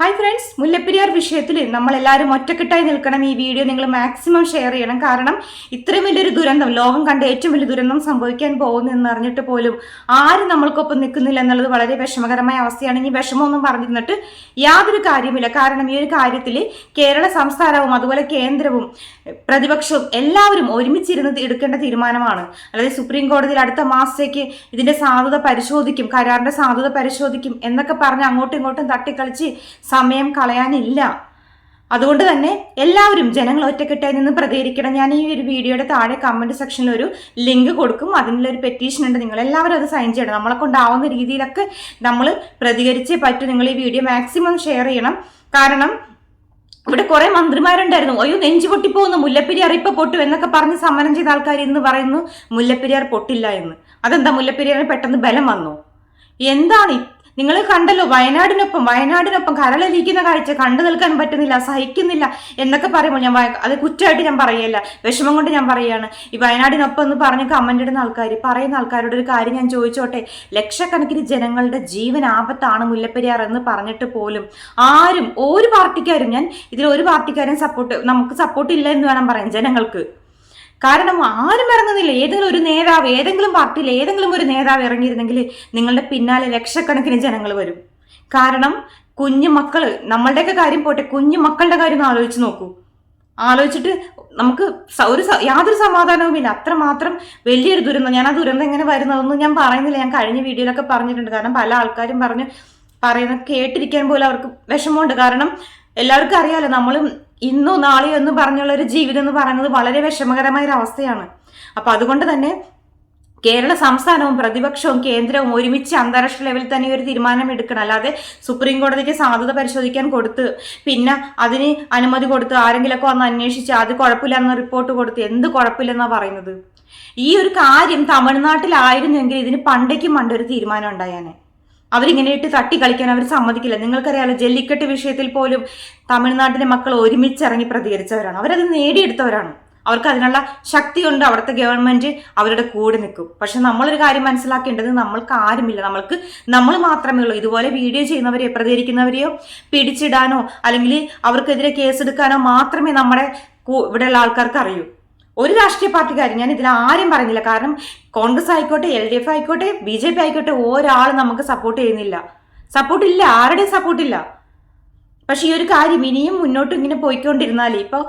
Hi friends, Mullaperiyar വിഷയത്തിൽ നമ്മളെല്ലാവരും ഒറ്റക്കെട്ടായി നിൽക്കണം. ഈ വീഡിയോ നിങ്ങൾ മാക്സിമം ഷെയർ ചെയ്യണം. കാരണം ഇത്രയും വലിയൊരു ദുരന്തം, ലോകം കണ്ട ഏറ്റവും വലിയ ദുരന്തം സംഭവിക്കാൻ പോകുന്നു എന്ന് അറിഞ്ഞിട്ട് പോലും ആരും നമ്മൾക്കൊപ്പം നിൽക്കുന്നില്ല എന്നുള്ളത് വളരെ വിഷമകരമായ അവസ്ഥയാണ്. ഇനി വിഷമമൊന്നും പറഞ്ഞിരുന്നിട്ട് യാതൊരു കാര്യമില്ല. കാരണം ഈ ഒരു കാര്യത്തിൽ കേരള സംസ്ഥാനവും അതുപോലെ കേന്ദ്രവും പ്രതിപക്ഷവും എല്ലാവരും ഒരുമിച്ചിരുന്ന് എടുക്കേണ്ട തീരുമാനമാണ്. അതായത് സുപ്രീം കോടതിയിൽ അടുത്ത മാസത്തേക്ക് ഇതിന്റെ സാധുത പരിശോധിക്കും, കരാറിന്റെ സാധുത പരിശോധിക്കും എന്നൊക്കെ പറഞ്ഞ് അങ്ങോട്ടും ഇങ്ങോട്ടും തട്ടിക്കളിച്ച് സമയം കളയാനില്ല. അതുകൊണ്ട് തന്നെ എല്ലാവരും ജനങ്ങൾ ഒറ്റക്കെട്ടായി നിന്ന് പ്രതികരിക്കണം. ഞാൻ ഈ ഒരു വീഡിയോയുടെ താഴെ കമന്റ് സെക്ഷനിൽ ഒരു ലിങ്ക് കൊടുക്കും. അതിനുള്ളൊരു പെറ്റീഷൻ ഉണ്ട്. നിങ്ങൾ എല്ലാവരും അത് സൈൻ ചെയ്യണം. നമ്മളെ കൊണ്ടാവുന്ന രീതിയിലൊക്കെ നമ്മൾ പ്രതികരിച്ചേ പറ്റൂ. നിങ്ങൾ ഈ വീഡിയോ മാക്സിമം ഷെയർ ചെയ്യണം. കാരണം ഇവിടെ കുറെ മന്ത്രിമാരുണ്ടായിരുന്നു, അയ്യോ നെഞ്ചു പൊട്ടിപ്പോകുന്നു, മുല്ലപ്പെരിയാർ ഇപ്പൊ പൊട്ടു എന്നൊക്കെ പറഞ്ഞ് സമരം ചെയ്ത ആൾക്കാർ ഇന്ന് പറയുന്നു മുല്ലപ്പെരിയാർ പൊട്ടില്ല എന്ന്. അതെന്താ, മുല്ലപ്പെരിയാറിന് പെട്ടെന്ന് ബലം വന്നു? എന്താണ്? നിങ്ങൾ കണ്ടല്ലോ, വയനാടിനൊപ്പം കരളലിയിക്കുന്ന കാഴ്ച കണ്ടു നിൽക്കാൻ പറ്റുന്നില്ല, സഹിക്കുന്നില്ല എന്നൊക്കെ പറയുമ്പോൾ ഞാൻ അത് കുറ്റമായിട്ട് ഞാൻ പറയല്ല, വിഷമം കൊണ്ട് ഞാൻ പറയുകയാണ്. ഈ വയനാടിനൊപ്പം എന്ന് പറഞ്ഞ് കമന്റ് ഇടുന്ന ആൾക്കാർ, പറയുന്ന ആൾക്കാരോട് ഒരു കാര്യം ഞാൻ ചോദിച്ചോട്ടെ. ലക്ഷക്കണക്കിന് ജനങ്ങളുടെ ജീവൻ ആപത്താണ് മുല്ലപ്പെരിയാർ എന്ന് പറഞ്ഞിട്ട് പോലും ആരും, ഒരു പാർട്ടിക്കാരും, ഞാൻ ഇതിൽ ഒരു പാർട്ടിക്കാരും നമുക്ക് സപ്പോർട്ട് ഇല്ല എന്ന് വേണം പറയാൻ ജനങ്ങൾക്ക്. കാരണം ആരും ഇറങ്ങുന്നില്ല. ഏതെങ്കിലും ഒരു നേതാവ്, ഏതെങ്കിലും പാർട്ടിയിൽ ഏതെങ്കിലും ഒരു നേതാവ് ഇറങ്ങിയിരുന്നെങ്കിൽ നിങ്ങളുടെ പിന്നാലെ ലക്ഷക്കണക്കിന് ജനങ്ങൾ വരും. കാരണം കുഞ്ഞു മക്കള്, നമ്മളുടെയൊക്കെ കാര്യം പോട്ടെ, കുഞ്ഞു മക്കളുടെ കാര്യം ഒന്ന് ആലോചിച്ച് നോക്കൂ. ആലോചിച്ചിട്ട് നമുക്ക് യാതൊരു സമാധാനവുമില്ല. അത്രമാത്രം വലിയൊരു ദുരന്തം. ഞാൻ ആ ദുരന്തം എങ്ങനെ വരുന്നതൊന്നും ഞാൻ പറയുന്നില്ല. ഞാൻ കഴിഞ്ഞ വീഡിയോയിലൊക്കെ പറഞ്ഞിട്ടുണ്ട്. കാരണം പല ആൾക്കാരും പറയുന്നത് കേട്ടിരിക്കാൻ പോലും അവർക്ക് വിഷമമുണ്ട്. കാരണം എല്ലാവർക്കും അറിയാലോ, നമ്മളും ഇന്നോ നാളെയോ എന്ന് പറഞ്ഞുള്ള ഒരു ജീവിതം എന്ന് പറയുന്നത് വളരെ വിഷമകരമായ ഒരു അവസ്ഥയാണ്. അപ്പൊ അതുകൊണ്ട് തന്നെ കേരള സംസ്ഥാനവും പ്രതിപക്ഷവും കേന്ദ്രവും ഒരുമിച്ച് അന്താരാഷ്ട്ര ലെവലിൽ തന്നെ ഒരു തീരുമാനം എടുക്കണം. അല്ലാതെ സുപ്രീം കോടതിക്ക് സാധുത പരിശോധിക്കാൻ കൊടുത്ത് പിന്നെ അതിന് അനുമതി കൊടുത്ത് ആരെങ്കിലൊക്കെ വന്ന് അന്വേഷിച്ച് അത് കുഴപ്പമില്ലെന്ന റിപ്പോർട്ട് കൊടുത്ത് എന്ത് കുഴപ്പമില്ലെന്നാ പറയുന്നത്. ഈ ഒരു കാര്യം തമിഴ്നാട്ടിലായിരുന്നെങ്കിൽ ഇതിന് പണ്ടേക്കും പണ്ടൊരു തീരുമാനം ഉണ്ടായാനെ. അവരിങ്ങനെ ഇട്ട് തട്ടിക്കളിക്കാൻ അവർ സമ്മതിക്കില്ല. നിങ്ങൾക്കറിയാലോ, ജല്ലിക്കെട്ട് വിഷയത്തിൽ പോലും തമിഴ്നാട്ടിലെ മക്കൾ ഒരുമിച്ചിറങ്ങി പ്രതികരിച്ചവരാണ്. അവരത് നേടിയെടുത്തവരാണ്. അവർക്ക് അതിനുള്ള ശക്തി കൊണ്ട് അവിടുത്തെ ഗവൺമെന്റ് അവരുടെ കൂടെ നിൽക്കും. പക്ഷെ നമ്മളൊരു കാര്യം മനസ്സിലാക്കേണ്ടത്, നമ്മൾക്ക് ആരുമില്ല, നമ്മൾ മാത്രമേ ഉള്ളൂ. ഇതുപോലെ വീഡിയോ ചെയ്യുന്നവരെയോ പ്രതികരിക്കുന്നവരെയോ പിടിച്ചിടാനോ അല്ലെങ്കിൽ അവർക്കെതിരെ കേസെടുക്കാനോ മാത്രമേ നമ്മുടെ ഇവിടെയുള്ള ആൾക്കാർക്ക് അറിയൂ. ഒരു രാഷ്ട്രീയ പാർട്ടിക്കാരും, ഞാൻ ഇതിൽ ആരും പറയുന്നില്ല. കാരണം കോൺഗ്രസ് ആയിക്കോട്ടെ, LDF ആയിക്കോട്ടെ, BJP ആയിക്കോട്ടെ, ഒരാളും നമുക്ക് സപ്പോർട്ട് ചെയ്യുന്നില്ല. സപ്പോർട്ടില്ല, ആരുടെയും സപ്പോർട്ടില്ല. പക്ഷെ ഈ ഒരു കാര്യം ഇനിയും മുന്നോട്ട് ഇങ്ങനെ പോയിക്കൊണ്ടിരുന്നാൽ, ഇപ്പോൾ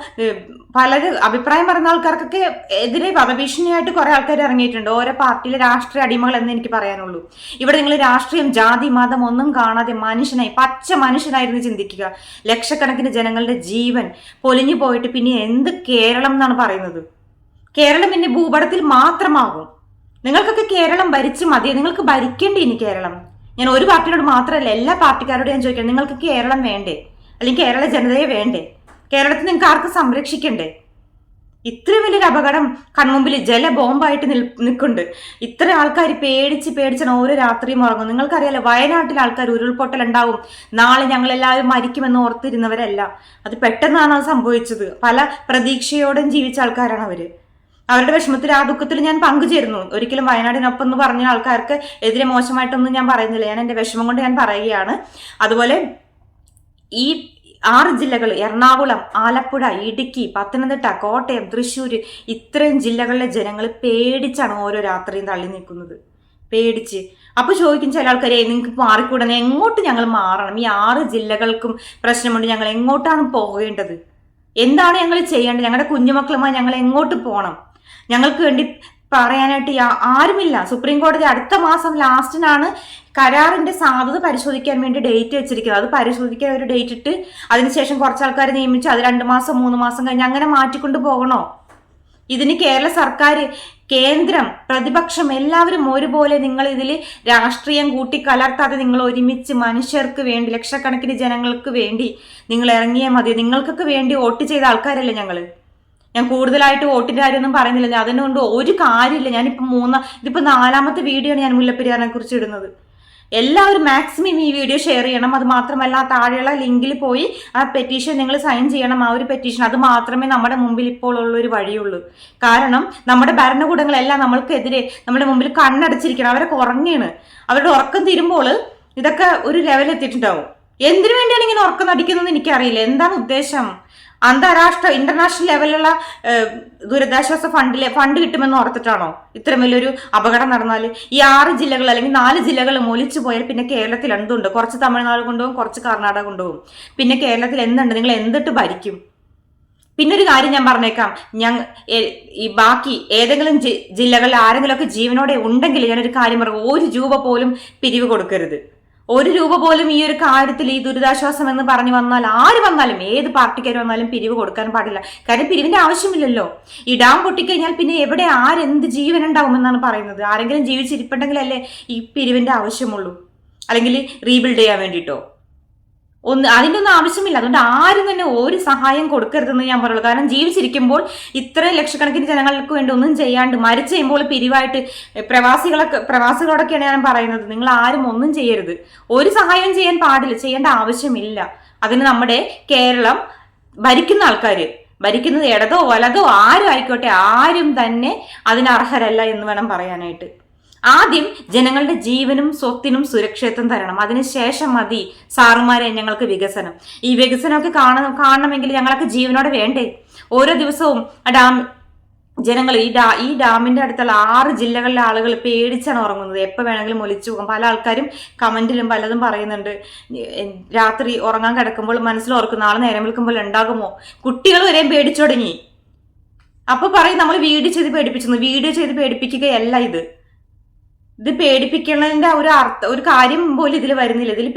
പലരും അഭിപ്രായം പറയുന്ന ആൾക്കാർക്കൊക്കെ എതിരെ വധഭീഷണിയായിട്ട് കുറെ ആൾക്കാർ ഇറങ്ങിയിട്ടുണ്ട്. ഓരോ പാർട്ടിയിലെ രാഷ്ട്രീയ അടിമകൾ എന്ന് എനിക്ക് പറയാനുള്ളൂ. ഇവിടെ നിങ്ങൾ രാഷ്ട്രീയം, ജാതി, മതം ഒന്നും കാണാതെ മനുഷ്യനായി, പച്ച മനുഷ്യനായിരുന്നു ചിന്തിക്കുക. ലക്ഷക്കണക്കിന് ജനങ്ങളുടെ ജീവൻ പൊലിഞ്ഞു പോയിട്ട് പിന്നെ എന്ത് കേരളം എന്നാണ് പറയുന്നത്? കേരളം പിന്നെ ഭൂപടത്തിൽ മാത്രമാകും. നിങ്ങൾക്കൊക്കെ കേരളം ഭരിച്ച് മതി. നിങ്ങൾക്ക് ഭരിക്കേണ്ടി ഇനി കേരളം. ഞാൻ ഒരു പാർട്ടിയോട് മാത്രമല്ല, എല്ലാ പാർട്ടിക്കാരോടും ഞാൻ ചോദിക്കാം, നിങ്ങൾക്ക് കേരളം വേണ്ടേ? അല്ലെങ്കിൽ കേരള ജനതയെ വേണ്ടേ? കേരളത്തിൽ നിങ്ങൾക്ക് ആർക്ക് സംരക്ഷിക്കണ്ടേ? ഇത്രയും വലിയൊരു അപകടം കൺമുമ്പിൽ ജല ബോംബായിട്ട് നിൽക്കുന്നുണ്ട്. ഇത്ര ആൾക്കാർ പേടിച്ചാണ് ഓരോ രാത്രിയും ഉറങ്ങും. നിങ്ങൾക്കറിയാലോ, വയനാട്ടിൽ ആൾക്കാർ ഉരുൾപൊട്ടൽ ഉണ്ടാവും, നാളെ ഞങ്ങൾ എല്ലാവരും മരിക്കുമെന്ന് ഓർത്തിരുന്നവരല്ല. അത് പെട്ടെന്നാണ് അത് സംഭവിച്ചത്. പല പ്രതീക്ഷയോടും ജീവിച്ച ആൾക്കാരാണ് അവര്. അവരുടെ വിഷമത്തിൽ, ആ ദുഃഖത്തിൽ ഞാൻ പങ്കുചേരുന്നു. ഒരിക്കലും വയനാടിനൊപ്പം എന്ന് പറഞ്ഞ ആൾക്കാർക്ക് എതിരെ മോശമായിട്ടൊന്നും ഞാൻ പറയുന്നില്ല. ഞാൻ എൻ്റെ വിഷമം കൊണ്ട് ഞാൻ പറയുകയാണ്. അതുപോലെ ഈ 6 ജില്ലകൾ, എറണാകുളം, ആലപ്പുഴ, ഇടുക്കി, പത്തനംതിട്ട, കോട്ടയം, തൃശ്ശൂർ, ഇത്രയും ജില്ലകളിലെ ജനങ്ങൾ പേടിച്ചാണ് ഓരോ രാത്രിയും തള്ളി നിൽക്കുന്നത്. പേടിച്ച്. അപ്പൊ ചോദിക്കും ചില ആൾക്കാരെ, നിങ്ങൾക്ക് മാറിക്കൂടണം. എങ്ങോട്ട് ഞങ്ങൾ മാറണം? ഈ 6 ജില്ലകൾക്കും പ്രശ്നമുണ്ട്. ഞങ്ങൾ എങ്ങോട്ടാണ് പോകേണ്ടത്? എന്താണ് ഞങ്ങൾ ചെയ്യേണ്ടത്? ഞങ്ങളുടെ കുഞ്ഞുമക്കളുമായി ഞങ്ങൾ എങ്ങോട്ട് പോകണം? ഞങ്ങൾക്ക് വേണ്ടി പറയാനായിട്ട് ആരുമില്ല. സുപ്രീം കോടതി അടുത്ത മാസം ലാസ്റ്റിനാണ് കരാറിന്റെ സാധുത പരിശോധിക്കാൻ വേണ്ടി ഡേറ്റ് വെച്ചിരിക്കുന്നത്. അത് പരിശോധിക്കാൻ ഒരു ഡേറ്റ് ഇട്ട് അതിനുശേഷം കുറച്ച് ആൾക്കാരെ നിയമിച്ച് അത് 2 മാസം 3 മാസം കഴിഞ്ഞ് അങ്ങനെ മാറ്റിക്കൊണ്ട് പോകണോ? ഇതിന് കേരള സർക്കാർ, കേന്ദ്രം, പ്രതിപക്ഷം എല്ലാവരും ഒരുപോലെ നിങ്ങൾ ഇതിൽ രാഷ്ട്രീയം കൂട്ടിക്കലർത്താതെ നിങ്ങൾ ഒരുമിച്ച് മനുഷ്യർക്ക് വേണ്ടി, ലക്ഷക്കണക്കിന് ജനങ്ങൾക്ക് വേണ്ടി നിങ്ങൾ ഇറങ്ങിയാൽ മതി. നിങ്ങൾക്കൊക്കെ വേണ്ടി വോട്ട് ചെയ്ത ആൾക്കാരല്ലേ ഞങ്ങൾ. ഞാൻ കൂടുതലായിട്ട് വോട്ടിന്റെ കാര്യമൊന്നും പറയുന്നില്ല. അതിനുകൊണ്ട് ഒരു കാര്യമില്ല. ഇതിപ്പോ 4ാമത്തെ വീഡിയോ ആണ് ഞാൻ മുല്ലപ്പെരിയാറിനെ കുറിച്ച് ഇടുന്നത്. എല്ലാവരും മാക്സിമം ഈ വീഡിയോ ഷെയർ ചെയ്യണം. അത് മാത്രമല്ല, താഴെയുള്ള ലിങ്കിൽ പോയി ആ പെറ്റീഷൻ നിങ്ങൾ സൈൻ ചെയ്യണം. ആ ഒരു പെറ്റീഷൻ, അത് മാത്രമേ നമ്മുടെ മുമ്പിൽ ഇപ്പോൾ ഉള്ളൊരു വഴിയുള്ളൂ. കാരണം നമ്മുടെ ഭരണകൂടങ്ങളെല്ലാം നമ്മൾക്കെതിരെ നമ്മുടെ മുമ്പിൽ കണ്ണടച്ചിരിക്കണം. അവരൊക്കെ ഉറങ്ങിയാണ്. അവരുടെ ഉറക്കം തീരുമ്പോൾ ഇതൊക്കെ ഒരു ലെവലെത്തിയിട്ടുണ്ടാവും. എന്തിനു വേണ്ടിയാണ് ഇങ്ങനെ ഉറക്കം നടിക്കുന്നത് എനിക്കറിയില്ല. എന്താണ് ഉദ്ദേശം? അന്താരാഷ്ട്ര ഇന്റർനാഷണൽ ലെവലിലുള്ള ദുരിതാശ്വാസ ഫണ്ട് കിട്ടുമെന്ന് ഓർത്തിട്ടാണോ ഇത്രയും വലിയൊരു അപകടം നടന്നാൽ ഈ 6 ജില്ലകൾ അല്ലെങ്കിൽ 4 ജില്ലകൾ ഒലിച്ചു പോയാൽ പിന്നെ കേരളത്തിൽ എന്തുണ്ട്? കുറച്ച് തമിഴ്നാട് കൊണ്ടുപോകും, കുറച്ച് കർണാടക കൊണ്ടുപോകും. പിന്നെ കേരളത്തിൽ എന്തുണ്ട്? നിങ്ങൾ എന്തിട്ട് ഭരിക്കും? പിന്നെ ഒരു കാര്യം ഞാൻ പറഞ്ഞേക്കാം, ഈ ബാക്കി ഏതെങ്കിലും ജില്ലകളിൽ ആരെങ്കിലുമൊക്കെ ജീവനോടെ ഉണ്ടെങ്കിൽ ഞാനൊരു കാര്യം പറയും, 1 രൂപ പോലും പിരിവ് കൊടുക്കരുത്. 1 രൂപ പോലും ഈ ഒരു കാര്യത്തിൽ ഈ ദുരിതാശ്വാസം എന്ന് പറഞ്ഞു വന്നാൽ ആര് വന്നാലും ഏത് പാർട്ടിക്കാർ വന്നാലും പിരിവ് കൊടുക്കാൻ പാടില്ല. കാര്യം പിരിവിന്റെ ആവശ്യമില്ലല്ലോ. ഈ ഡാം പൊട്ടിക്കഴിഞ്ഞാൽ പിന്നെ എവിടെ ആരെന്ത് ജീവൻ ഉണ്ടാവുമെന്നാണ് പറയുന്നത്? ആരെങ്കിലും ജീവിച്ചിരിപ്പുണ്ടെങ്കിലല്ലേ ഈ പിരിവിന്റെ ആവശ്യമുള്ളൂ, അല്ലെങ്കിൽ റീബിൽഡ് ചെയ്യാൻ വേണ്ടിയിട്ടോ. അതിൻ്റെ ഒന്നും ആവശ്യമില്ല. അതുകൊണ്ട് ആരും തന്നെ ഒരു സഹായം കൊടുക്കരുതെന്ന് ഞാൻ പറയുള്ളൂ. കാരണം ജീവിച്ചിരിക്കുമ്പോൾ ഇത്രയും ലക്ഷക്കണക്കിന് ജനങ്ങൾക്ക് വേണ്ടി ഒന്നും ചെയ്യാണ്ട് മരിച്ചു കഴിയുമ്പോൾ പിരിവായിട്ട് പ്രവാസികളോടൊക്കെയാണ് ഞാൻ പറയുന്നത്, നിങ്ങൾ ആരും ഒന്നും ചെയ്യരുത്. ഒരു സഹായം ചെയ്യാൻ പാടില്ല, ചെയ്യേണ്ട ആവശ്യമില്ല. അതിന് നമ്മുടെ കേരളം ഭരിക്കുന്ന ആൾക്കാർ, ഭരിക്കുന്നത് ഇടതോ വലതോ ആരും ആയിക്കോട്ടെ, ആരും തന്നെ അതിന് അർഹരല്ല എന്ന് വേണം പറയാനായിട്ട്. ആദ്യം ജനങ്ങളുടെ ജീവനും സ്വത്തിനും സുരക്ഷിതത്വം തരണം. അതിനുശേഷം മതി സാറുമാരെ ഞങ്ങൾക്ക് വികസനം. ഈ വികസനമൊക്കെ കാണണമെങ്കിൽ ഞങ്ങളൊക്കെ ജീവനോടെ വേണ്ടേ? ഓരോ ദിവസവും ജനങ്ങൾ ഈ ഡാമിന്റെ അടുത്തുള്ള 6 ജില്ലകളിലെ ആളുകൾ പേടിച്ചാണ് ഉറങ്ങുന്നത്. എപ്പോൾ വേണമെങ്കിലും ഒലിച്ചു പോകും. പല ആൾക്കാരും കമന്റിലും പലതും പറയുന്നുണ്ട്, രാത്രി ഉറങ്ങാൻ കിടക്കുമ്പോൾ മനസ്സിലോർക്കും നാളെ നേരം വിളിക്കുമ്പോൾ ഉണ്ടാകുമോ. കുട്ടികൾ വരെയും പേടിച്ചു തുടങ്ങി. അപ്പൊ പറയും നമ്മൾ വീഡിയോ ചെയ്ത് പേടിപ്പിച്ചു. വീഡിയോ ചെയ്ത് പേടിപ്പിക്കുകയല്ല ഇത് പേടിപ്പിക്കുന്നതിന്റെ ഒരു കാര്യം പോലും ഇതിൽ വരുന്നില്ല. ഇതിൽ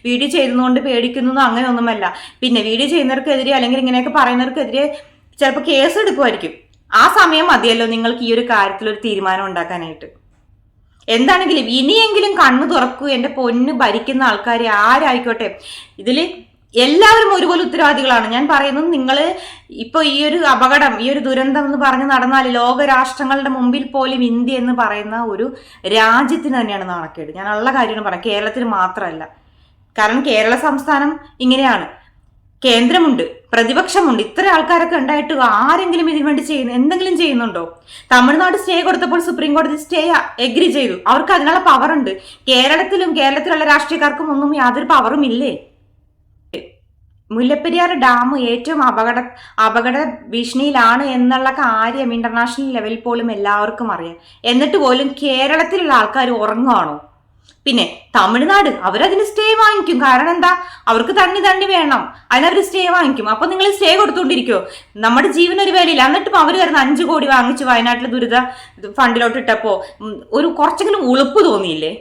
വീഡിയോ ചെയ്യുന്നതുകൊണ്ട് പേടിക്കുന്നു അങ്ങനെ ഒന്നുമല്ല. പിന്നെ വീഡിയോ ചെയ്യുന്നവർക്കെതിരെ അല്ലെങ്കിൽ ഇങ്ങനെയൊക്കെ പറയുന്നവർക്കെതിരെ ചിലപ്പോൾ കേസ് എടുക്കുമായിരിക്കും. ആ സമയം മതിയല്ലോ നിങ്ങൾക്ക് ഈ ഒരു കാര്യത്തിൽ ഒരു തീരുമാനം ഉണ്ടാക്കാനായിട്ട്. എന്താണെങ്കിലും ഇനിയെങ്കിലും കണ്ണു തുറക്കൂ എന്റെ പൊന്ന് ഭരിക്കുന്ന ആൾക്കാരെ, ആരായിക്കോട്ടെ. ഇതിൽ എല്ലാവരും ഒരുപോലെ ഉത്തരവാദികളാണ്. ഞാൻ പറയുന്നത്, നിങ്ങൾ ഇപ്പൊ ഈ ഒരു അപകടം, ഈ ഒരു ദുരന്തം എന്ന് പറഞ്ഞ് നടന്നാൽ ലോകരാഷ്ട്രങ്ങളുടെ മുമ്പിൽ പോലും ഇന്ത്യ എന്ന് പറയുന്ന ഒരു രാജ്യത്തിന് തന്നെയാണ് നാണക്കേട്. ഞാൻ ഉള്ള കാര്യമാണ് പറയാം, കേരളത്തിന് മാത്രമല്ല. കാരണം കേരള സംസ്ഥാനം ഇങ്ങനെയാണ്, കേന്ദ്രമുണ്ട്, പ്രതിപക്ഷമുണ്ട്. ഇത്ര ആൾക്കാരൊക്കെ ഉണ്ടായിട്ട് ആരെങ്കിലും ഇതിനു വേണ്ടി എന്തെങ്കിലും ചെയ്യുന്നുണ്ടോ? തമിഴ്നാട് സ്റ്റേ കൊടുത്തപ്പോൾ സുപ്രീം കോടതി സ്റ്റേ എഗ്രി ചെയ്തു. അവർക്ക് അതിനുള്ള പവറുണ്ട്. കേരളത്തിലുള്ള രാഷ്ട്രീയക്കാർക്കും ഒന്നും യാതൊരു പവറും ഇല്ലേ? മുല്ലപ്പെരിയാർ ഡാം ഏറ്റവും അപകട ഭീഷണിയിലാണ് എന്നുള്ള കാര്യം ഇന്റർനാഷണൽ ലെവലിൽ പോലും എല്ലാവർക്കും അറിയാം. എന്നിട്ട് പോലും കേരളത്തിലുള്ള ആൾക്കാർ ഉറങ്ങുവാണോ? പിന്നെ തമിഴ്നാട് അവരതിന് സ്റ്റേ വാങ്ങിക്കും. കാരണം എന്താ? അവർക്ക് തണ്ണി വേണം, അതിനവർ സ്റ്റേ വാങ്ങിക്കും. അപ്പൊ നിങ്ങൾ സ്റ്റേ കൊടുത്തോണ്ടിരിക്കോ? നമ്മുടെ ജീവൻ ഒരു വിലയില്ല. എന്നിട്ടും അവർ തരുന്ന 5 കോടി വാങ്ങിച്ചു വയനാട്ടിലെ ദുരിത ഫണ്ടിലോട്ട് ഇട്ടപ്പോ ഒരു കുറച്ചെങ്കിലും ഉളുപ്പ് തോന്നിയില്ലേ?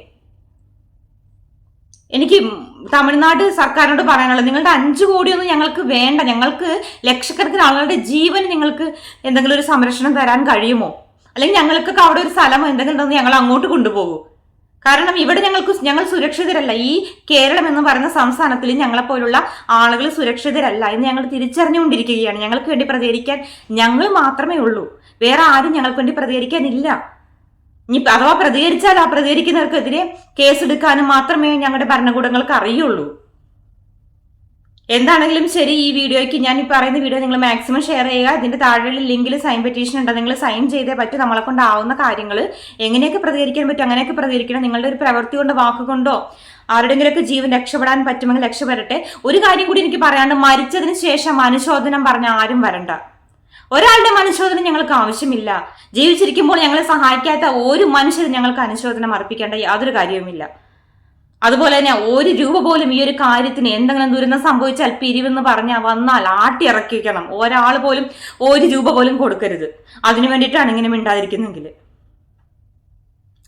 എനിക്ക് തമിഴ്നാട് സർക്കാരിനോട് പറയാനുള്ളത്, നിങ്ങളുടെ 5 കോടിയൊന്നും ഞങ്ങൾക്ക് വേണ്ട. ഞങ്ങൾക്ക് ലക്ഷക്കണക്കിന് ആളുകളുടെ ജീവൻ നിങ്ങൾക്ക് എന്തെങ്കിലും ഒരു സംരക്ഷണം തരാൻ കഴിയുമോ? അല്ലെങ്കിൽ ഞങ്ങൾക്കൊക്കെ അവിടെ ഒരു സ്ഥലമോ എന്തെങ്കിലും തന്ന് ഞങ്ങൾ അങ്ങോട്ട് കൊണ്ടുപോകൂ. കാരണം ഇവിടെ ഞങ്ങൾ സുരക്ഷിതരല്ല. ഈ കേരളം എന്ന് പറയുന്ന സംസ്ഥാനത്തിൽ ഞങ്ങളെപ്പോലുള്ള ആളുകൾ സുരക്ഷിതരല്ല എന്ന് ഞങ്ങൾ തിരിച്ചറിഞ്ഞുകൊണ്ടിരിക്കുകയാണ്. ഞങ്ങൾക്ക് വേണ്ടി പ്രതികരിക്കാൻ ഞങ്ങൾ മാത്രമേ ഉള്ളൂ. വേറെ ആരും ഞങ്ങൾക്ക് വേണ്ടി പ്രതികരിക്കാനില്ല. ഇനി അഥവാ പ്രതികരിച്ചാൽ ആ പ്രതികരിക്കുന്നവർക്കെതിരെ കേസെടുക്കാനും മാത്രമേ ഞങ്ങളുടെ ഭരണകൂടങ്ങൾക്ക് അറിയുള്ളൂ. എന്താണെങ്കിലും ശരി, ഈ വീഡിയോയ്ക്ക് ഞാൻ ഈ പറയുന്ന വീഡിയോ നിങ്ങൾ മാക്സിമം ഷെയർ ചെയ്യുക. ഇതിന്റെ താഴെയുള്ള ലിങ്കിൽ സൈൻ പെറ്റീഷൻ ഉണ്ട്, നിങ്ങൾ സൈൻ ചെയ്തേ പറ്റും. നമ്മളെ കൊണ്ടാവുന്ന കാര്യങ്ങൾ എങ്ങനെയൊക്കെ പ്രതികരിക്കാൻ പറ്റും അങ്ങനെയൊക്കെ പ്രതികരിക്കണം. നിങ്ങളുടെ ഒരു പ്രവൃത്തി കൊണ്ടോ വാക്കുകൊണ്ടോ ആരുടെങ്കിലൊക്കെ ജീവൻ രക്ഷപ്പെടാൻ പറ്റുമെങ്കിൽ രക്ഷപ്പെടട്ടെ. ഒരു കാര്യം കൂടി എനിക്ക് പറയാണ്ട്, മരിച്ചതിന് ശേഷം അനുശോചനം പറഞ്ഞ ആരും വരണ്ട. ഒരാളുടെ അനുശോചനം ഞങ്ങൾക്ക് ആവശ്യമില്ല. ജീവിച്ചിരിക്കുമ്പോൾ ഞങ്ങളെ സഹായിക്കാത്ത ഒരു മനുഷ്യരും ഞങ്ങൾക്ക് അനുശോചനം അർപ്പിക്കേണ്ട യാതൊരു കാര്യവുമില്ല. അതുപോലെ തന്നെ 1 രൂപ പോലും ഈ ഒരു കാര്യത്തിന് എന്തെങ്കിലും ദുരന്തം സംഭവിച്ചാൽ പിരിവെന്ന് പറഞ്ഞാൽ വന്നാൽ ആട്ടി വെക്കണം. ഒരാൾ പോലും 1 രൂപ പോലും കൊടുക്കരുത്. അതിനു വേണ്ടിയിട്ടാണ് ഇങ്ങനെ മിണ്ടാതിരിക്കുന്നെങ്കിൽ.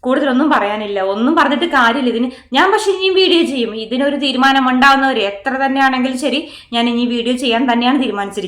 കൂടുതലൊന്നും പറയാനില്ല, ഒന്നും പറഞ്ഞിട്ട് കാര്യമില്ല ഇതിന്. ഞാൻ പക്ഷെ ഇനിയും വീഡിയോ ചെയ്യും. ഇതിനൊരു തീരുമാനം ഉണ്ടാവുന്നവർ എത്ര തന്നെയാണെങ്കിലും ശരി, ഞാൻ ഇനി വീഡിയോ ചെയ്യാൻ തന്നെയാണ് തീരുമാനിച്ചിരിക്കുന്നത്.